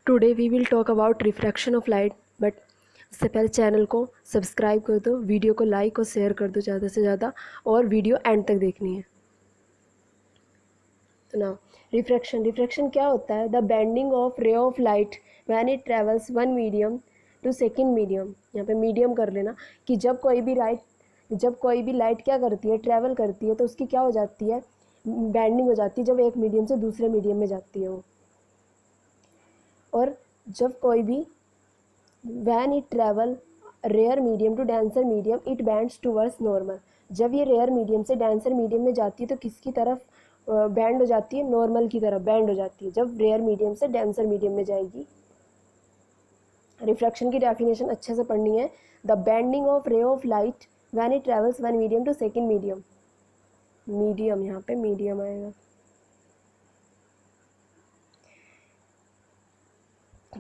Today we will talk about refraction of light. But इससे पहले channel को subscribe कर दो, वीडियो को लाइक और शेयर कर दो ज़्यादा से ज़्यादा, और वीडियो एंड तक देखनी है। तो ना रिफ्रैक्शन क्या होता है? The bending of ray of light when it travels one medium to second medium. यहाँ पे मीडियम कर लेना कि जब कोई भी लाइट क्या करती है, ट्रैवल करती है, तो उसकी क्या हो जाती है, बेंडिंग हो जाती है जब एक मीडियम से दूसरे मीडियम में जाती है वो। और जब कोई भी when it travel rare medium to denser medium it bends towards normal. जब ये रेयर मीडियम से डेंसर मीडियम में जाती है तो किसकी तरफ बैंड हो जाती है? नॉर्मल की तरफ बैंड हो जाती है जब रेयर मीडियम से डेंसर मीडियम में जाएगी। रिफ्रैक्शन की डेफिनेशन अच्छे से पढ़नी है। The bending of ray of light when it travels one medium to second medium. Medium यहाँ पे मीडियम आएगा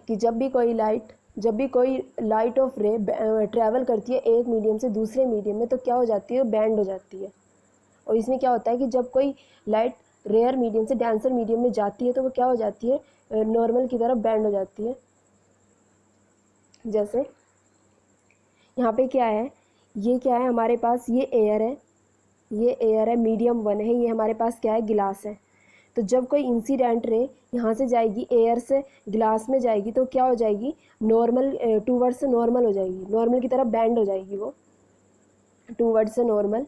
कि जब भी कोई लाइट ऑफ रे ट्रैवल करती है एक मीडियम से दूसरे मीडियम में, तो क्या हो जाती है? बैंड हो जाती है। और इसमें क्या होता है कि जब कोई लाइट रेयर मीडियम से डेंसर मीडियम में जाती है तो वो क्या हो जाती है? नॉर्मल की तरफ बैंड हो जाती है। जैसे यहाँ पे क्या है, ये क्या है हमारे पास? ये एयर है, मीडियम 1 है। ये हमारे पास क्या है? गिलास है। तो जब कोई इंसिडेंट रे यहाँ से जाएगी, एयर से ग्लास में जाएगी, तो क्या हो जाएगी? नॉर्मल टूवर्ड्स से नॉर्मल हो जाएगी, नॉर्मल की तरफ बैंड हो जाएगी वो, टूवर्ड्स से नॉर्मल।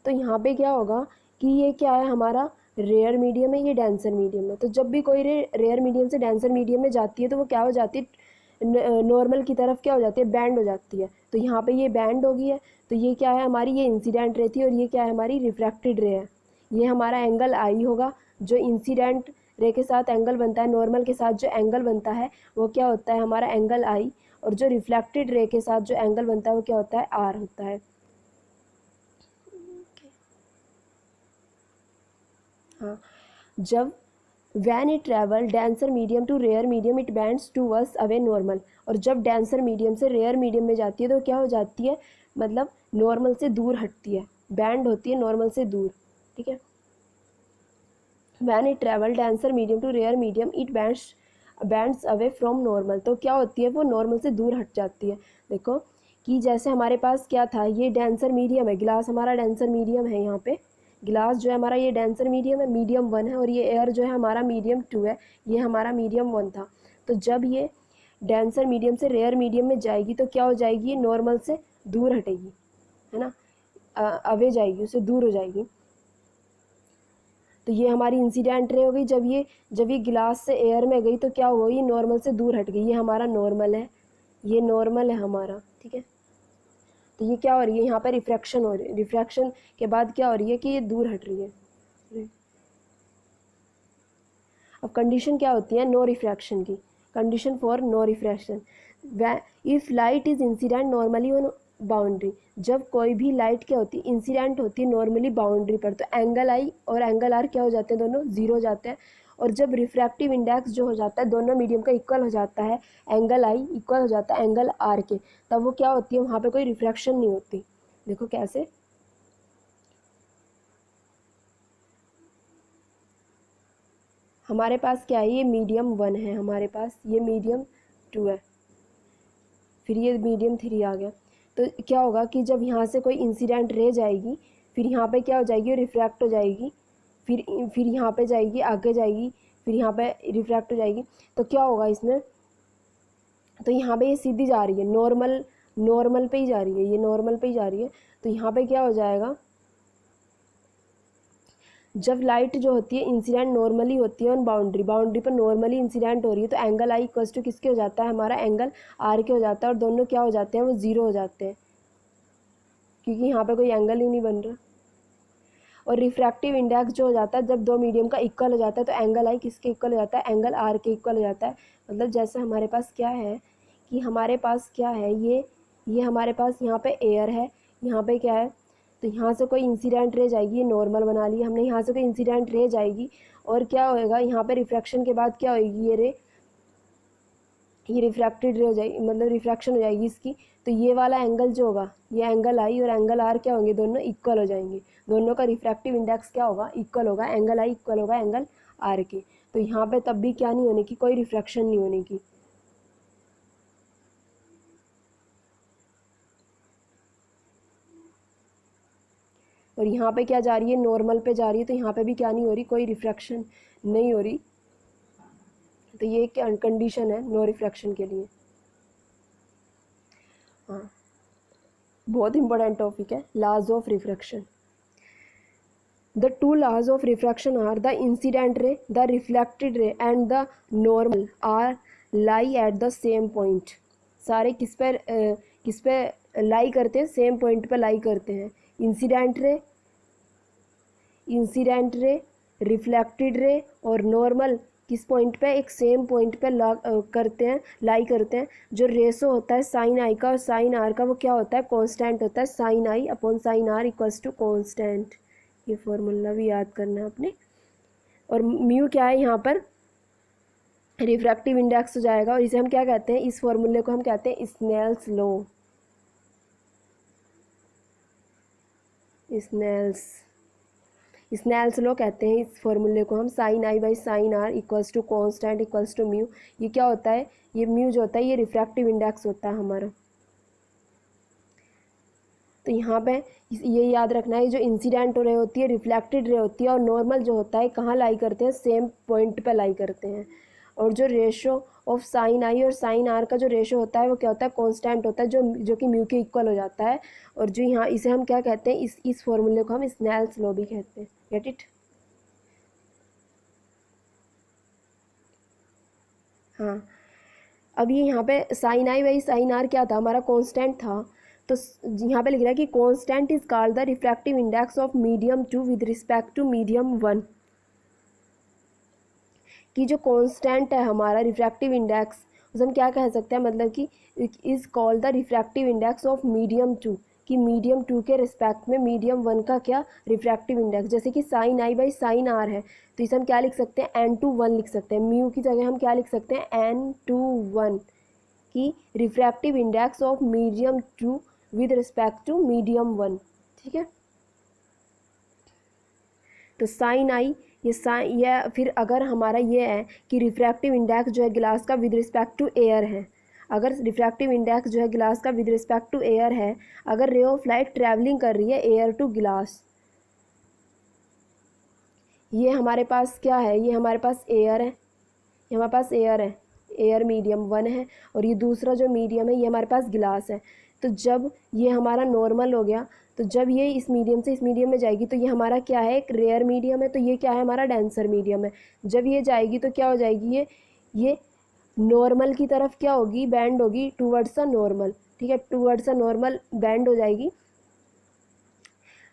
तो यहाँ पे क्या होगा कि ये क्या है हमारा? रेयर मीडियम है, ये डेंसर मीडियम है। तो जब भी कोई रे रेयर मीडियम से डेंसर मीडियम में जाती है तो वो क्या हो जाती है? नॉर्मल की तरफ क्या हो जाती है? बैंड हो जाती है। तो यहाँ पे ये बैंड हो गई है। तो ये क्या है हमारी? ये इंसिडेंट रे थी, और ये क्या है हमारी? रिफ्रैक्टेड रे है। ये हमारा एंगल आई होगा। जो इंसिडेंट रे के साथ एंगल बनता है, नॉर्मल के साथ जो एंगल बनता है वो क्या होता है हमारा? एंगल आई। और जो रिफ्लेक्टेड रे के साथ जो एंगल बनता है वो क्या होता है? आर होता है। हाँ, जब when it travel denser medium to rare medium it bends towards away normal. और जब डेंसर मीडियम से रेयर मीडियम में जाती है तो क्या हो जाती है? मतलब नॉर्मल से दूर हटती है, बैंड होती है नॉर्मल से दूर। ठीक है। When it travel denser medium to rare medium it bends away from normal. तो क्या होती है? वो नॉर्मल से दूर हट जाती है। देखो कि जैसे हमारे पास क्या था, ये डेंसर मीडियम है, गिलास हमारा डेंसर मीडियम है। यहाँ पे गिलास जो है हमारा ये डेंसर मीडियम है, मीडियम 1 है, और ये एयर जो है हमारा मीडियम 2 है, ये हमारा मीडियम 1 था। तो जब ये डेंसर मीडियम से रेयर मीडियम में जाएगी तो क्या हो जाएगी? ये नॉर्मल से दूर हटेगी, है ना, अवे जाएगी, उससे दूर हो जाएगी। तो ये हमारी इंसिडेंट रे हो गई। जब ये गिलास से एयर में गई तो क्या हुआ? ये नॉर्मल से दूर हट गई। ये हमारा नॉर्मल है, ये नॉर्मल है हमारा। ठीक है। तो ये क्या हो रही है? यहाँ पे रिफ्रैक्शन हो रही है। रिफ्रैक्शन के बाद क्या हो रही है कि ये दूर हट रही है। अब कंडीशन क्या होती है नो रिफ्रैक्शन की? Condition for no refraction, if light is incident normally on boundary. जब कोई भी लाइट क्या होती है? इंसिडेंट होती है नॉर्मली बाउंड्री पर, तो एंगल आई और एंगल आर क्या हो जाते हैं? दोनों जीरो हो जाते हैं। और जब रिफ्रैक्टिव इंडेक्स जो हो जाता है दोनों मीडियम का इक्वल हो जाता है, एंगल आई इक्वल हो जाता है एंगल आर के, तब वो क्या होती है? वहाँ पे कोई रिफ्रैक्शन नहीं होती। देखो कैसे, हमारे पास क्या है? ये मीडियम 1 है हमारे पास, ये मीडियम 2 है, फिर ये मीडियम 3 आ गया। तो क्या होगा कि जब यहाँ से कोई इंसिडेंट रे जाएगी, फिर यहाँ पे क्या हो जाएगी? रिफ्रैक्ट हो जाएगी, फिर यहाँ पे जाएगी, आगे जाएगी, फिर यहाँ पे रिफ्रैक्ट हो जाएगी। तो क्या होगा इसमें? तो यहाँ पे ये सीधी जा रही है, नॉर्मल पे ही जा रही है, ये नॉर्मल पे ही जा रही है। तो यहाँ पे क्या हो जाएगा? जब लाइट जो होती है इंसिडेंट नॉर्मली होती है ऑन बाउंड्री पर नॉर्मली इंसिडेंट हो रही है, तो एंगल आई इक्वल्स टू किसके हो जाता है? हमारा एंगल आर के हो जाता है। और दोनों क्या हो जाते हैं? वो जीरो हो जाते हैं, क्योंकि यहाँ पे कोई एंगल ही नहीं बन रहा। और रिफ्रैक्टिव इंडेक्स जो हो जाता है जब दो मीडियम का इक्वल हो जाता है, तो एंगल आई किसके इक्वल हो जाता है? एंगल आर के इक्वल हो जाता है। मतलब जैसे हमारे पास क्या है कि हमारे पास क्या है, ये हमारे पास यहाँ पे एयर है, यहाँ पे क्या है? तो यहाँ से कोई इंसिडेंट रे जाएगी, ये नॉर्मल बना लिया हमने, यहाँ से कोई इंसिडेंट रे जाएगी, और क्या होएगा यहाँ पे? रिफ्रैक्शन के बाद क्या होएगी? ये रिफ्रैक्टेड रे हो जाएगी, मतलब रिफ्रैक्शन हो जाएगी इसकी। तो ये वाला एंगल जो होगा, ये एंगल आई और एंगल आर क्या होंगे? दोनों इक्वल हो जाएंगे। दोनों का रिफ्रैक्टिव इंडेक्स क्या होगा? इक्वल होगा। एंगल आई इक्वल होगा एंगल आर के। तो यहाँ पे तब भी क्या नहीं होने की? कोई रिफ्रैक्शन नहीं होने की। और यहाँ पे क्या जा रही है, नॉर्मल पे जा रही है, तो यहाँ पे भी क्या नहीं हो रही, कोई रिफ्रैक्शन नहीं हो रही। तो ये क्या कंडीशन है नो रिफ्रैक्शन के लिए। हाँ, बहुत इंपॉर्टेंट टॉपिक है, laws of refraction. The two laws of refraction are the incident ray, the reflected ray and the normal are lie at the same point। सारे किस पे लाई करते हैं, सेम पॉइंट पे लाई करते हैं। इंसिडेंट रे, रिफ्लेक्टेड रे और नॉर्मल किस पॉइंट पे, एक सेम पॉइंट पे करते हैं, लाई करते हैं। जो रेशो होता है साइन आई का और साइन आर का, वो क्या होता है, कांस्टेंट होता है, sine I upon sine R equals to constant. ये फॉर्मूला भी याद करना है आपने। और म्यू क्या है यहाँ पर, रिफ्रैक्टिव इंडेक्स हो जाएगा, और इसे हम क्या कहते हैं, इस फॉर्मूले को हम कहते हैं स्नेल्स लॉ। स्नेल्स लॉ कहते हैं इस फॉर्मूले को हम। Sine I by sine R equals to constant equals to mu. ये क्या होता है, ये म्यू जो होता है ये रिफ्रैक्टिव इंडेक्स होता है हमारा। तो यहाँ पे ये याद रखना है, जो इंसिडेंट रे होती है, रिफ्लेक्टेड रे होती है, और नॉर्मल जो होता है कहाँ लाई करते हैं, सेम पॉइंट पे लाई करते हैं। और जो रेशो ऑफ साइन आई और साइन आर का जो रेशो होता है वो क्या होता है, कांस्टेंट होता है, जो कि म्यू के इक्वल हो जाता है। और जो यहाँ इसे हम क्या कहते हैं, इस फॉर्मूले को हम स्नेल्स लॉ भी कहते हैं। Get it. हाँ, अब ये यहाँ पे sine I by sine R क्या था, हमारा कांस्टेंट था। तो यहाँ पे लिख रहा है कि constant is called the refractive index of medium 2 with respect to medium 1। कि जो कांस्टेंट है हमारा रिफ्रैक्टिव इंडेक्स, उसे हम क्या कह सकते हैं, मतलब कि is called the refractive index of medium 2, कि मीडियम 2 के रिस्पेक्ट में मीडियम 1 का क्या रिफ्रैक्टिव इंडेक्स। जैसे कि sine I by sine R है, तो इसे हम क्या लिख सकते हैं, n/1 लिख सकते हैं। म्यू की जगह हम क्या लिख सकते हैं, n/1, कि refractive index of medium 2 with respect to medium 1। ठीक है, तो साइन आई ये फिर अगर हमारा ये है कि रिफ्रैक्टिव इंडेक्स जो है गिलास का विद रिस्पेक्ट टू एयर है, अगर रिफ्रैक्टिव इंडेक्स जो है गिलास का विद रिस्पेक्ट टू एयर है, अगर रे ऑफ लाइट ट्रैवलिंग कर रही है एयर टू गिलास, ये हमारे पास क्या है, ये हमारे पास एयर है, ये हमारे पास एयर है, एयर मीडियम 1 है, और ये दूसरा जो मीडियम है ये हमारे पास गिलास है। तो जब ये हमारा नॉर्मल हो गया, तो जब ये इस मीडियम से इस मीडियम में जाएगी, तो ये हमारा क्या है, एक रेयर मीडियम है, तो ये क्या है, हमारा डेंसर मीडियम है। जब ये जाएगी तो क्या हो जाएगी, ये नॉर्मल की तरफ क्या होगी, बैंड होगी टूवर्ड्स अ नॉर्मल। ठीक है, टूवर्ड्स अ नॉर्मल बैंड हो जाएगी।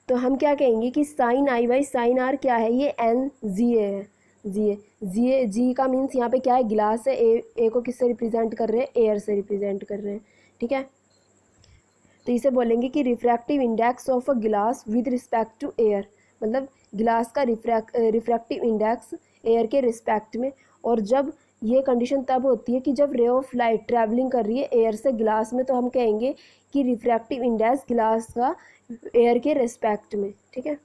तो हम क्या कहेंगे कि sine I by sine R क्या है, ये एन जी ए है। जी का मीन्स यहाँ पे क्या है, गिलास है, ए को किससे रिप्रेजेंट कर रहे हैं, एयर से रिप्रेजेंट कर रहे हैं। ठीक है, तो इसे बोलेंगे कि रिफ्रैक्टिव इंडेक्स ऑफ अ गिलास विद रिस्पेक्ट टू एयर, मतलब गिलास का रिफ्रैक्टिव इंडेक्स एयर के रिस्पेक्ट में। और जब ये कंडीशन तब होती है कि जब रे ऑफ लाइट ट्रैवलिंग कर रही है एयर से गिलास में, तो हम कहेंगे कि रिफ्रैक्टिव इंडेक्स गिलास का एयर के रिस्पेक्ट में। ठीक है,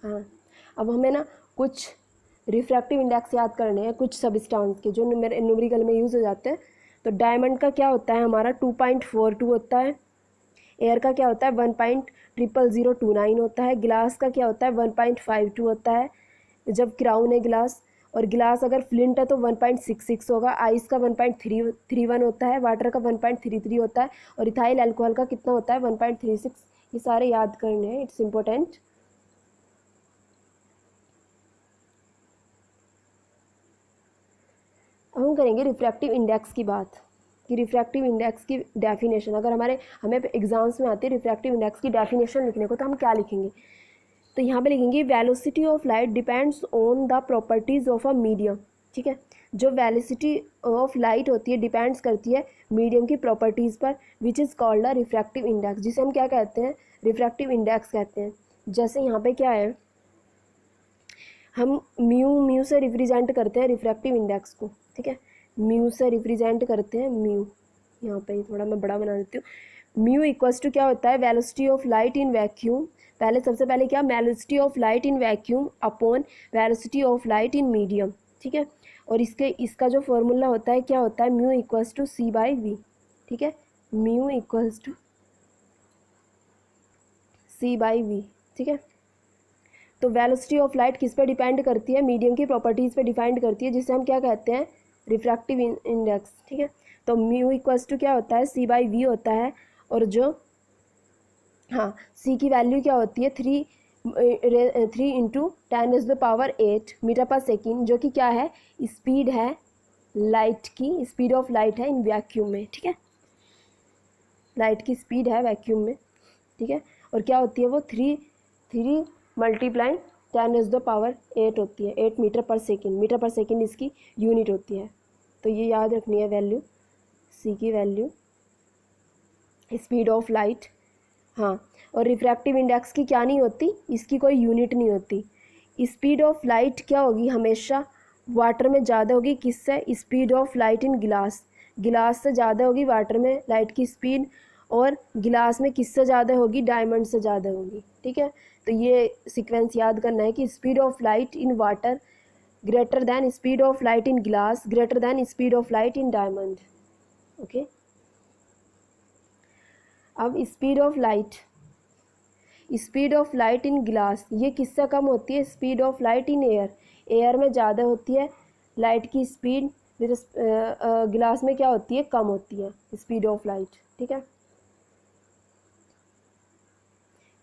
हाँ, अब हमें ना कुछ रिफ्रैक्टिव इंडेक्स याद करने हैं, कुछ सबस्टांस के जो मेरे न्यूमेरिकल में यूज़ हो जाते हैं। तो डायमंड का क्या होता है, हमारा 2.42 होता है। एयर का क्या होता है, 1.00029 होता है। गिलास का क्या होता है, 1.52 होता है जब क्राउन है गिलास। और गिलास अगर फ्लिंट है तो 1.66 होगा। आइस का 1.31 होता है। वाटर का 1.33 होता है। और इथाइल अल्कोहल का कितना होता है, 1.36। ये सारे याद करने हैं, इट्स इम्पोर्टेंट। हम करेंगे रिफ्रैक्टिव इंडेक्स की बात, कि रिफ्रैक्टिव इंडेक्स की डेफिनेशन अगर हमें एग्जाम्स में आती है रिफ्रैक्टिव इंडेक्स की डेफिनेशन लिखने को, तो हम क्या लिखेंगे। तो यहाँ पे लिखेंगे velocity of light depends on the properties of a medium. ठीक है, जो वेलोसिटी ऑफ लाइट होती है डिपेंड्स करती है मीडियम की प्रॉपर्टीज़ पर, which is called a refractive index, जिसे हम क्या कहते हैं, रिफ्रैक्टिव इंडेक्स कहते हैं। जैसे यहाँ पे क्या है, हम म्यू से रिप्रेजेंट करते हैं रिफ्रैक्टिव इंडेक्स को। ठीक है, म्यू से रिप्रेजेंट करते हैं, म्यू यहाँ पे थोड़ा मैं बड़ा बना देती हूँ। म्यू इक्वल्स टू क्या होता है, velocity of light in vacuum. पहले सबसे पहले क्या, velocity of light in vacuum upon velocity of light in medium. ठीक है, और इसका जो फॉर्मूला होता है क्या होता है, mu equals to C by V. ठीक है, म्यू इक्वल्स टू c/v, ठीक है। तो वेलोसिटी ऑफ लाइट किस पे डिपेंड करती है, मीडियम की प्रॉपर्टीज़ पे डिपेंड करती है, जिसे हम क्या कहते हैं, रिफ्रैक्टिव इंडेक्स, ठीक है। तो म्यू इक्वल्स टू क्या होता है, c/v होता है, और जो हाँ c की वैल्यू क्या होती है, 3 इंटू 10⁸ मीटर पर सेकेंड, जो कि क्या है, स्पीड है लाइट की, स्पीड ऑफ लाइट है इन वैक्यूम में, ठीक है, लाइट की स्पीड है वैक्यूम में, ठीक है। और क्या होती है वो, 3 मल्टीप्लाइंग 10⁸ होती है, 8 मीटर पर सेकेंड, मीटर पर सेकेंड इसकी यूनिट होती है। तो ये याद रखनी है वैल्यू, सी की वैल्यू, स्पीड ऑफ लाइट। हाँ, और रिफ्रैक्टिव इंडेक्स की क्या नहीं होती, इसकी कोई यूनिट नहीं होती। स्पीड ऑफ लाइट क्या होगी, हमेशा वाटर में ज़्यादा होगी, किससे, स्पीड ऑफ लाइट इन गिलास, गिलास से ज़्यादा होगी वाटर में लाइट की स्पीड, और गिलास में किससे ज़्यादा होगी, डायमंड से ज़्यादा होगी, ठीक है। तो ये सीक्वेंस याद करना है कि speed of light in water greater than speed of light in glass greater than speed of light in diamond, okay. अब speed of light in glass ये किससे कम होती है, speed of light in air, air में ज़्यादा होती है लाइट की स्पीड, गिलास में क्या होती है, कम होती है स्पीड ऑफ लाइट, ठीक है।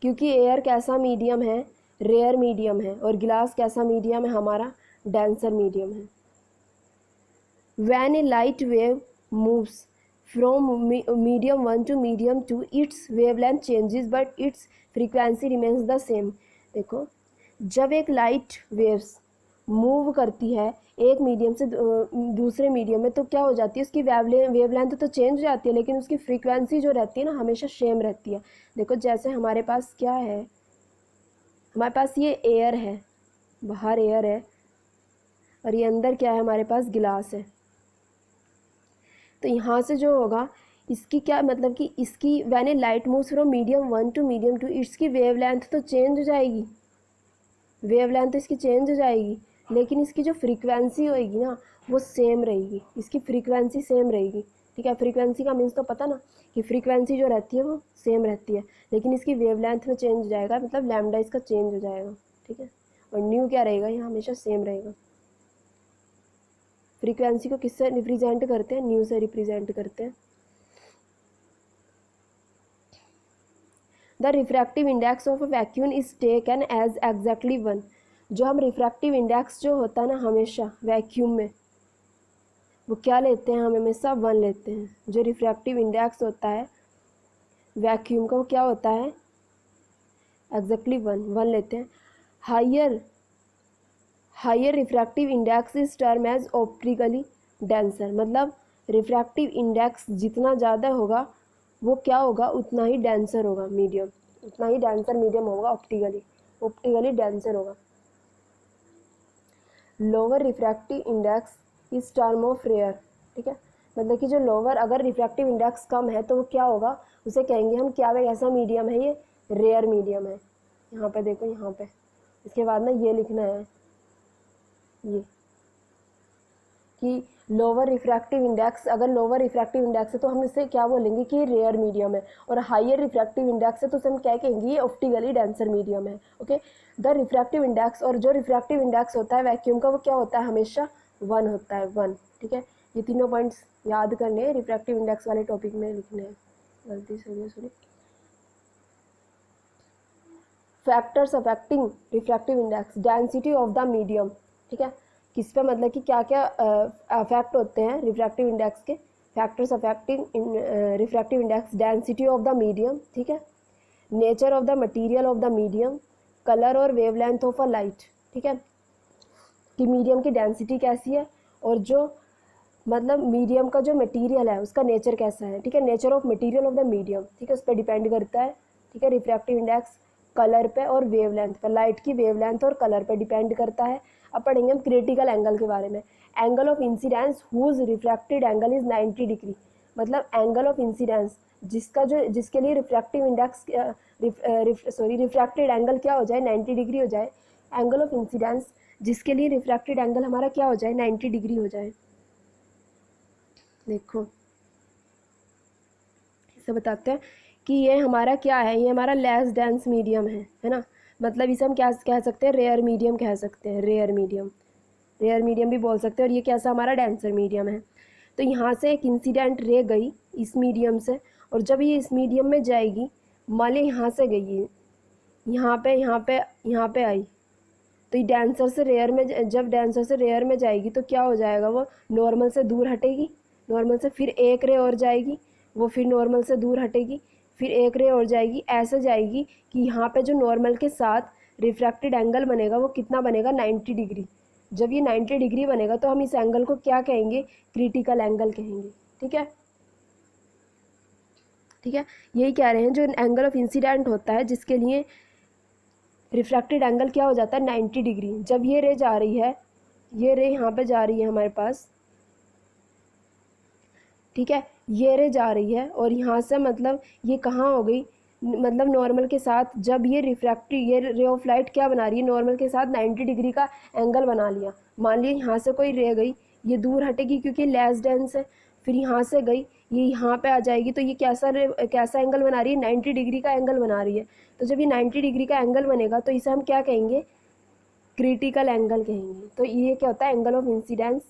क्योंकि एयर कैसा मीडियम है, रेयर मीडियम है, और गिलास कैसा मीडियम है, हमारा डेंसर मीडियम है। When a light wave moves from medium 1 to medium 2 its wavelength changes but its frequency remains the same. देखो, जब एक लाइट वेव्स मूव करती है एक मीडियम से दूसरे मीडियम में, तो क्या हो जाती है, उसकी वेवलेंथ तो चेंज हो जाती है, लेकिन उसकी फ्रीक्वेंसी जो रहती है ना, हमेशा सेम रहती है। देखो, जैसे हमारे पास क्या है, हमारे पास ये एयर है, बाहर एयर है, और ये अंदर क्या है, हमारे पास गिलास है। तो यहाँ से जो होगा, इसकी क्या मतलब कि इसकी when a light moves from medium 1 to medium 2, इसकी वेवलेंथ तो चेंज हो जाएगी, वेवलेंथ इसकी चेंज हो जाएगी, लेकिन इसकी जो फ्रीक्वेंसी होएगी ना, वो सेम रहेगी, इसकी फ्रीक्वेंसी सेम रहेगी, ठीक है। फ्रीक्वेंसी का मीन्स तो पता ना, कि फ्रीक्वेंसी जो रहती है वो सेम रहती है, लेकिन इसकी वेवलेंथ में चेंज हो जाएगा, मतलब लैम्डा इसका चेंज हो जाएगा, ठीक है। और न्यू क्या रहेगा, ये हमेशा सेम रहेगा। फ्रीक्वेंसी को किससे रिप्रेजेंट करते हैं, न्यू से रिप्रेजेंट करते हैं। The refractive index of a vacuum is taken as exactly 1। जो हम रिफ्रैक्टिव इंडेक्स जो होता है ना, हमेशा वैक्यूम में, वो क्या लेते हैं, हम हमेशा 1 लेते हैं। जो रिफ्रैक्टिव इंडेक्स होता है वैक्यूम का, वो क्या होता है, एग्जैक्टली 1 लेते हैं। Higher refractive index is term as optically denser, मतलब रिफ्रैक्टिव इंडेक्स जितना ज़्यादा होगा, वो क्या होगा, उतना ही डेंसर होगा मीडियम, उतना ही डेंसर मीडियम होगा, ऑप्टिकली डेंसर होगा। लोअर रिफ्रैक्टिव इंडेक्स इस टर्म ऑफ रेयर, ठीक है। मतलब कि जो लोअर, अगर रिफ्रैक्टिव इंडेक्स कम है तो वो क्या होगा, उसे कहेंगे हम क्या, वे ऐसा मीडियम है, ये रेयर मीडियम है। यहाँ पे देखो, यहाँ पे इसके बाद ना ये लिखना है, ये कि लोअर रिफ्रैक्टिव इंडेक्स, अगर लोअर रिफ्रैक्टिव इंडेक्स है तो हम इसे क्या बोलेंगे कि रेयर मीडियम है, और हायर रिफ्रैक्टिव इंडेक्स है तो उसे हम क्या कहेंगे, ये ऑप्टिकली डेंसर मीडियम है, ओके। द रिफ्रैक्टिव इंडेक्स, और जो रिफ्रैक्टिव इंडेक्स होता है वैक्यूम का, वो क्या होता है, हमेशा 1 होता है, 1, ठीक है। ये तीनों पॉइंट्स याद करने हैं, रिफ्रैक्टिव इंडेक्स वाले टॉपिक में लिखने हैं, गलती से सुनिए। Factors affecting refractive index, density of the medium, ठीक है। किस पे, मतलब कि क्या क्या अफेक्ट होते हैं रिफ्रैक्टिव इंडेक्स के, factors affecting refractive index, density of the medium, ठीक है, nature of the material of the medium, colour और वेवलेंथ ऑफ अ लाइट, ठीक है, कि मीडियम की डेंसिटी कैसी है, और जो मतलब मीडियम का जो मटेरियल है उसका नेचर कैसा है, ठीक है, nature of material of the medium, ठीक है, उस पर डिपेंड करता है, ठीक है। रिफ्रैक्टिव इंडेक्स कलर पे और वेवलेंथ पर, लाइट की वेवलेंथ और कलर पे डिपेंड करता है। अब पढ़ेंगे हम क्रिटिकल एंगल के बारे में। Angle of incidence whose refracted angle is 90 degree, मतलब एंगल ऑफ इंसिडेंस जिसके लिए रिफ्रैक्टिव इंडेक्स रिफ्रैक्टेड एंगल क्या हो जाए, 90 डिग्री हो जाए। एंगल ऑफ इंसिडेंस जिसके लिए रिफ्रैक्टेड एंगल हमारा क्या हो जाए, 90 डिग्री हो जाए। देखो, इसे बताते हैं कि ये हमारा क्या है, ये हमारा लेस डेंस मीडियम है ना। मतलब इसे हम क्या कह सकते हैं, रेयर मीडियम कह सकते हैं, रेयर मीडियम भी बोल सकते हैं। और ये कैसा हमारा डेंसर मीडियम है। तो यहाँ से एक इंसिडेंट रे गई इस मीडियम से, और जब ये इस मीडियम में जाएगी, मान ली यहाँ से गई है, यहाँ पे आई, तो ये डेंसर से रेयर में, जब डेंसर से रेयर में जाएगी तो क्या हो जाएगा, वो नॉर्मल से दूर हटेगी, नॉर्मल से फिर एक रे और जाएगी, वो फिर नॉर्मल से दूर हटेगी, फिर एक रे और जाएगी, ऐसे जाएगी कि यहाँ पे जो नॉर्मल के साथ रिफ्रैक्टेड एंगल बनेगा वो कितना बनेगा, 90 डिग्री। जब ये 90 डिग्री बनेगा तो हम इस एंगल को क्या कहेंगे, क्रिटिकल एंगल कहेंगे। ठीक है, ठीक है, यही कह रहे हैं, जो एंगल ऑफ इंसिडेंट होता है जिसके लिए रिफ्रैक्टेड एंगल क्या हो जाता है, 90 डिग्री। जब ये रे जा रही है, ये रे यहाँ पे जा रही है हमारे पास, ठीक है, ये रे जा रही है, और यहाँ से मतलब ये कहाँ हो गई, मतलब नॉर्मल के साथ, जब ये रिफ्रैक्टिव, ये रे ऑफ लाइट क्या बना रही है, नॉर्मल के साथ 90 डिग्री का एंगल बना लिया। मान लिया यहाँ से कोई रे गई, ये दूर हटेगी क्योंकि लेस डेंस है, फिर यहाँ से गई, ये यहाँ पे आ जाएगी, तो ये कैसा एंगल बना रही है, 90 डिग्री का एंगल बना रही है। तो जब ये 90 डिग्री का एंगल बनेगा तो इसे हम क्या कहेंगे, क्रिटिकल एंगल कहेंगे। तो ये क्या होता है, एंगल ऑफ इंसिडेंस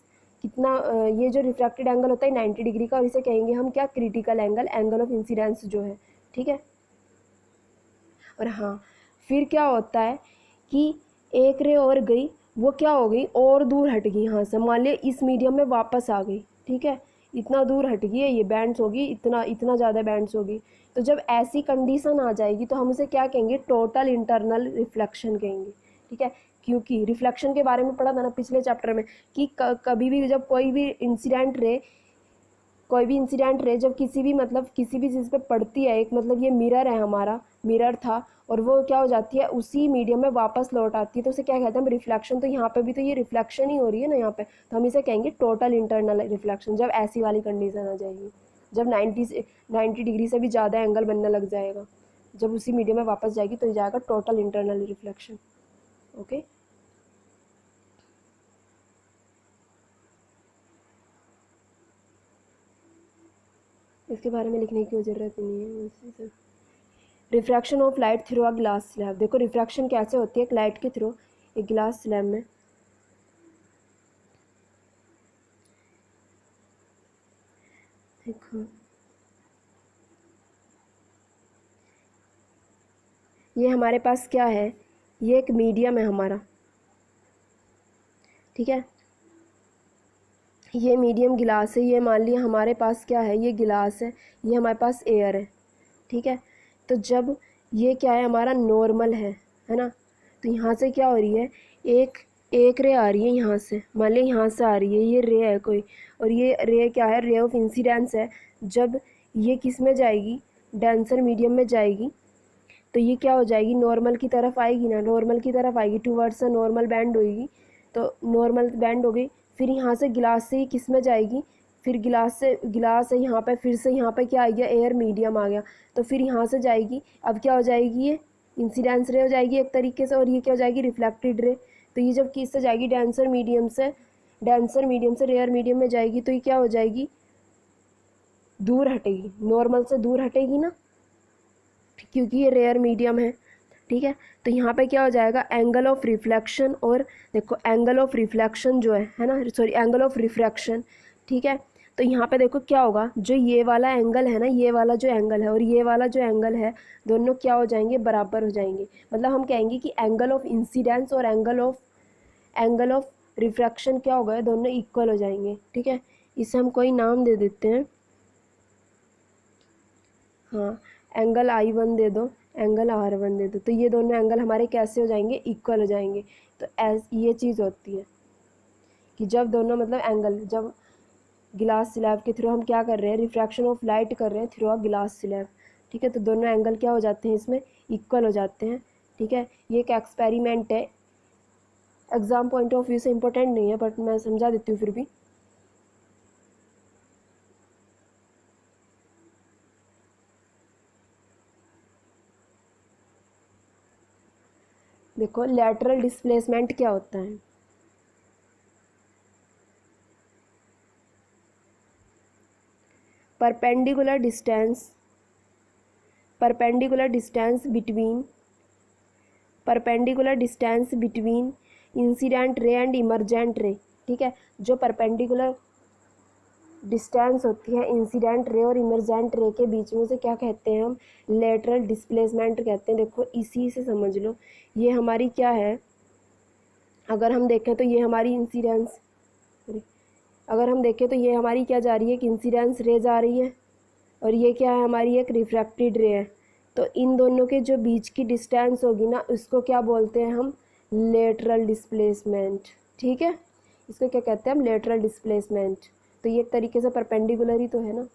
कितना, ये जो रिफ्रैक्टेड एंगल होता है 90 डिग्री का, और इसे कहेंगे हम क्या, critical angle, angle of incidence जो है। ठीक है, और हाँ, फिर क्या होता है कि एक रे और गई, वो क्या हो गई, और दूर हट गई यहाँ से, मान लिया इस मीडियम में वापस आ गई। ठीक है, इतना दूर हट गई है, ये बैंड्स होगी, इतना इतना ज़्यादा बैंड्स होगी। तो जब ऐसी कंडीशन आ जाएगी तो हम उसे क्या कहेंगे, टोटल इंटरनल रिफ्लेक्शन कहेंगे। ठीक है, क्योंकि रिफ्लेक्शन के बारे में पढ़ा था ना पिछले चैप्टर में कि कभी भी जब कोई भी इंसिडेंट रे जब किसी भी मतलब किसी भी चीज़ पे पड़ती है, एक मतलब ये मिरर है, हमारा मिरर था, और वो क्या हो जाती है, उसी मीडियम में वापस लौट आती है, तो उसे क्या कहते हैं, रिफ्लेक्शन। तो यहाँ पे भी तो ये रिफ्लेक्शन ही हो रही है ना यहाँ पे, तो हम इसे कहेंगे टोटल इंटरनल रिफ्लेक्शन, जब ऐसी वाली कंडीशन आ जाएगी, जब 90 डिग्री से भी ज़्यादा एंगल बनने लग जाएगा, जब उसी मीडियम में वापस जाएगी तो जाएगा टोटल इंटरनल रिफ्लेक्शन। ओके, इसके बारे में लिखने की ज़रूरत नहीं है। Refraction of light through a glass slab, देखो रिफ्रैक्शन कैसे होती है एक लाइट के थ्रू एक ग्लास स्लैब में। देखो ये हमारे पास क्या है, ये एक मीडियम है हमारा, ठीक है, ये मीडियम गिलास है, ये मान लिया हमारे पास क्या है, ये गिलास है, ये हमारे पास एयर है। ठीक है, तो जब ये क्या है, हमारा नॉर्मल है ना, तो यहाँ से क्या हो रही है, एक एक रे आ रही है यहाँ से, मान लिया यहाँ से आ रही है, ये रे है कोई, और ये रे क्या है, रे ऑफ इंसिडेंस है। जब ये किस में जाएगी, डेंसर मीडियम में जाएगी, तो ये क्या हो जाएगी, नॉर्मल की तरफ आएगी ना, नॉर्मल की तरफ आएगी, टूवर्ड्स नॉर्मल बैंड होगी, तो नॉर्मल बैंड हो गई। फिर यहाँ से गिलास से ही किस में जाएगी, फिर गिलास है यहाँ पे, फिर से यहाँ पे क्या आ गया, एयर मीडियम आ गया, तो फिर यहाँ से जाएगी, अब क्या हो जाएगी, ये इंसिडेंस रे हो जाएगी एक तरीके से, और ये क्या हो जाएगी, रिफ्लेक्टेड रे। तो ये जब किससे जाएगी, डेंसर मीडियम से रेयर मीडियम में जाएगी, तो ये क्या हो जाएगी, दूर हटेगी, नॉर्मल से दूर हटेगी ना, क्योंकि ये रेयर मीडियम है। ठीक है, तो यहाँ पे क्या हो जाएगा, एंगल ऑफ रिफ्लेक्शन, और देखो एंगल ऑफ रिफ्लेक्शन जो है ना, सॉरी एंगल ऑफ रिफ्रैक्शन। ठीक है, तो यहाँ पे देखो क्या होगा, जो ये वाला एंगल है ना, ये वाला जो एंगल है और ये वाला जो एंगल है, दोनों क्या हो जाएंगे, बराबर हो जाएंगे। मतलब हम कहेंगे कि एंगल ऑफ इंसिडेंस और एंगल ऑफ रिफ्रैक्शन क्या हो गए, दोनों इक्वल हो जाएंगे। ठीक है, इसे हम कोई नाम दे देते हैं, हाँ, एंगल I1 दे दो, एंगल R1 दे दो, तो ये दोनों एंगल हमारे कैसे हो जाएंगे, इक्वल हो जाएंगे। तो ये चीज़ होती है कि जब दोनों मतलब एंगल, जब गिलास स्लैब के थ्रू हम क्या कर रहे हैं, रिफ्रैक्शन ऑफ लाइट कर रहे हैं थ्रू अ गिलास स्लैब। ठीक है, तो दोनों एंगल क्या हो जाते हैं, इसमें इक्वल हो जाते हैं। ठीक है, ये एक एक्सपेरिमेंट है, एग्ज़ाम पॉइंट ऑफ व्यू से इम्पोर्टेंट नहीं है, बट मैं समझा देती हूँ फिर भी। देखो लैटरल डिस्प्लेसमेंट क्या होता है, perpendicular distance perpendicular distance between incident ray and emergent ray. ठीक है, जो परपेंडिकुलर डिस्टेंस होती है इंसिडेंट रे और इमरजेंट रे के बीच में से क्या कहते हैं हम, लेटरल डिस्प्लेसमेंट कहते हैं। देखो इसी से समझ लो, ये हमारी क्या है, अगर हम देखें तो ये हमारी इंसिडेंस, अगर हम देखें तो ये हमारी क्या जा रही है, कि इंसिडेंस रे जा रही है, और ये क्या है हमारी एक रिफ्रैक्टेड रे है। तो इन दोनों के जो बीच की डिस्टेंस होगी ना, उसको क्या बोलते हैं हम, लेटरल डिस्प्लेसमेंट। ठीक है, इसको क्या कहते हैं हम, लेटरल डिस्प्लेसमेंट। तो ये एक तरीके से परपेंडिकुलर ही तो है ना,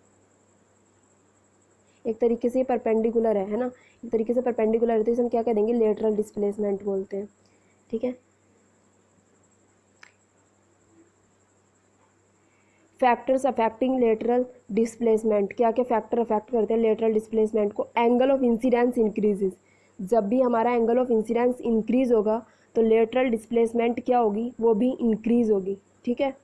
एक तरीके से ये परपेंडिकुलर है ना, एक तरीके से परपेंडिकुलर है, तो इसे हम क्या कह देंगे, लेटरल डिस्प्लेसमेंट बोलते हैं। ठीक है, फैक्टर्स अफेक्टिंग लेटरल डिस्प्लेसमेंट, क्या क्या फैक्टर अफेक्ट करते हैं लेटरल डिस्प्लेसमेंट को। एंगल ऑफ इंसिडेंस इंक्रीजेज, जब भी हमारा एंगल ऑफ इंसिडेंस इंक्रीज होगा तो लेटरल डिस्प्लेसमेंट क्या होगी, वो भी इंक्रीज होगी। ठीक है,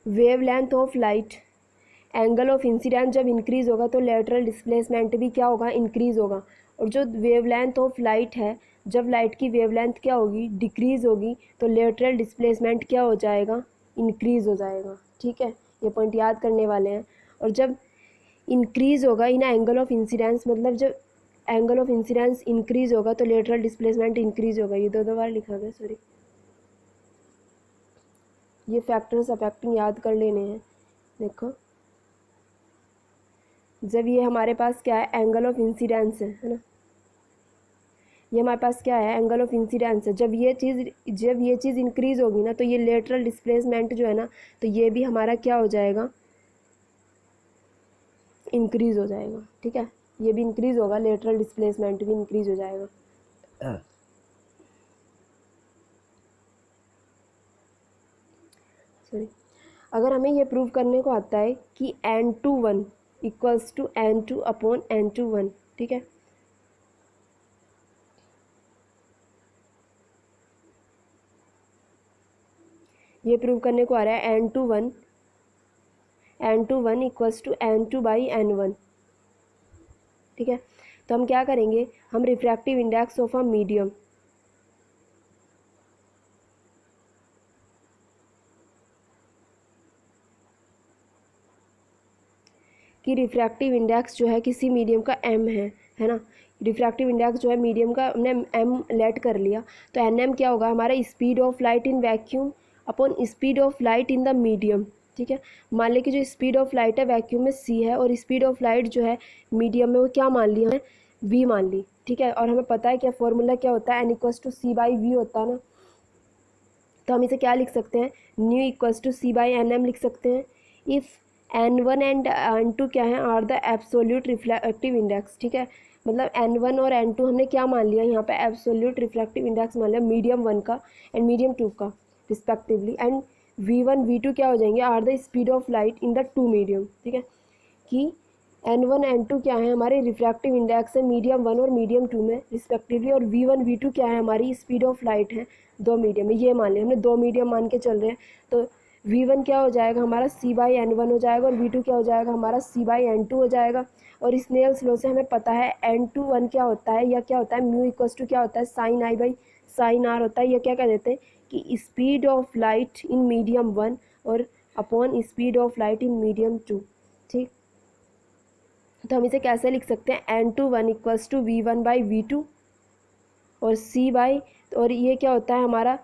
wavelength of light, angle of incidence जब इंक्रीज होगा तो लेटरल डिस्प्लेसमेंट भी क्या होगा, इंक्रीज होगा। और जो वेवलेंथ ऑफ लाइट है, जब लाइट की वेवलेंथ क्या होगी, डिक्रीज होगी, तो लेटरल डिस्प्लेसमेंट क्या हो जाएगा, इंक्रीज हो जाएगा। ठीक है, ये पॉइंट याद करने वाले हैं। और जब इंक्रीज होगा इन एंगल ऑफ इंसिडेंस, मतलब जब एंगल ऑफ इंसिडेंस इंक्रीज होगा तो लेटरल डिस्प्लेसमेंट इंक्रीज होगा। ये दो बार लिखा गया, सॉरी, ये फैक्टर्स अफेक्टिंग याद कर लेने हैं। देखो जब ये हमारे पास क्या है, एंगल ऑफ इंसिडेंस है ना, ये हमारे पास क्या है, एंगल ऑफ इंसिडेंस है। जब ये चीज़ इंक्रीज होगी ना, तो ये लेटरल डिस्प्लेसमेंट जो है ना, तो ये भी हमारा क्या हो जाएगा, इंक्रीज हो जाएगा। ठीक है, ये भी इंक्रीज होगा, लेटरल डिस्प्लेसमेंट भी इंक्रीज हो जाएगा। सॉरी, अगर हमें ये प्रूव करने को आता है कि n2 1 equals to n2 upon n2 1, ठीक है, ये प्रूव करने को आ रहा है n2 1 इक्वल्स टू n2/n1। ठीक है, तो हम क्या करेंगे, हम refractive index of a medium, कि रिफ्रैक्टिव इंडेक्स जो है किसी मीडियम का m है ना, रिफ्रैक्टिव इंडेक्स जो है मीडियम का हमने m लेट कर लिया, तो nm क्या होगा हमारा, speed of light in vacuum upon speed of light in the medium. ठीक है, मान लें कि जो स्पीड ऑफ लाइट है वैक्यूम में c है, और स्पीड ऑफ लाइट जो है मीडियम में वो क्या मान लिया है, v मान ली। ठीक है, और हमें पता है क्या फॉर्मूला क्या होता है, n=c/v होता है ना, तो हम इसे क्या लिख सकते हैं, μ=c/nm लिख सकते हैं। इफ़ n1 एंड n2 क्या है, are the absolute refractive index. ठीक है, मतलब n1 और n2 हमने क्या मान लिया यहाँ पे, एब्सोल्यूट रिफ्रैक्टिव इंडेक्स मान लिया मीडियम 1 का एंड मीडियम 2 का रिस्पेक्टिवली, एंड v1 v2 क्या हो जाएंगे, are the speed of light in the two medium. ठीक है, कि n1 n2 क्या है हमारे रिफ्रैक्टिव इंडेक्स है मीडियम 1 और मीडियम 2 में रिस्पेक्टिवली, और v1 v2 क्या है हमारी स्पीड ऑफ लाइट है दो मीडियम में। ये मान लिया हमने, दो मीडियम मान के चल रहे हैं, तो v1 क्या हो जाएगा हमारा c/n1 हो जाएगा, और v2 क्या हो जाएगा हमारा c/n2 हो जाएगा। और इस स्नेल्स लॉ से हमें पता है n2 1 क्या होता है, या क्या होता है, μ क्या होता है, sin i/sin r होता है। या क्या कह देते हैं कि speed of light in medium 1 और upon speed of light in medium 2। ठीक, तो हम इसे कैसे लिख सकते हैं, n2 1 = v1/v2 और और ये क्या होता है हमारा,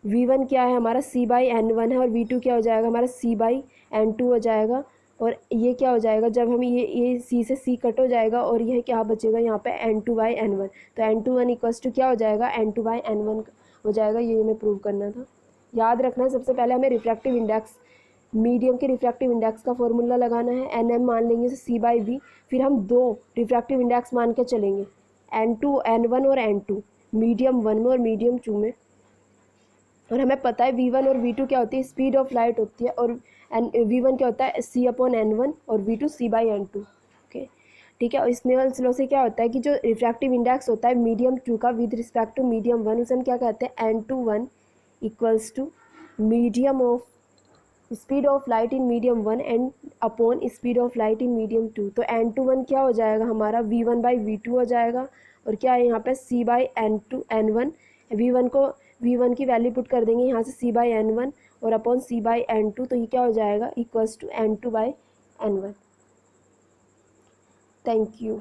v1 क्या है हमारा c/n1 है, और v2 क्या हो जाएगा हमारा c/n2 हो जाएगा। और ये क्या हो जाएगा, जब हम ये c से c कट हो जाएगा, और यह क्या बचेगा यहाँ पे n2/n1, तो n2 1 क्या हो जाएगा, n2/n1 हो जाएगा। ये हमें प्रूव करना था। याद रखना है, सबसे पहले हमें रिफ्रैक्टिव इंडेक्स, मीडियम के रिफ्रैक्टिव इंडेक्स का फॉर्मूला लगाना है, nm मान लेंगे c/v, फिर हम दो रिफ्रैक्टिव इंडेक्स मान के चलेंगे, n1 और n2, मीडियम 1 में और मीडियम 2 में। और हमें पता है v1 और v2 क्या होती है, स्पीड ऑफ लाइट होती है, और v1 क्या होता है c/n1 और v2 c/n2। ओके, ठीक है, और स्नेल्स लॉ से क्या होता है कि जो रिफ्रैक्टिव इंडेक्स होता है मीडियम 2 का विद रिस्पेक्ट टू मीडियम 1, उसे हम क्या कहते हैं, n2 1 = medium of speed of light in medium 1 and upon speed of light in medium 2, तो n2 क्या हो जाएगा हमारा v1/v2 हो जाएगा। और क्या है यहाँ पे c/n1, v1 की वैल्यू पुट कर देंगे यहाँ से c/n1 और अपॉन c/n2, तो ये क्या हो जाएगा equals to n2/n1। Thank you.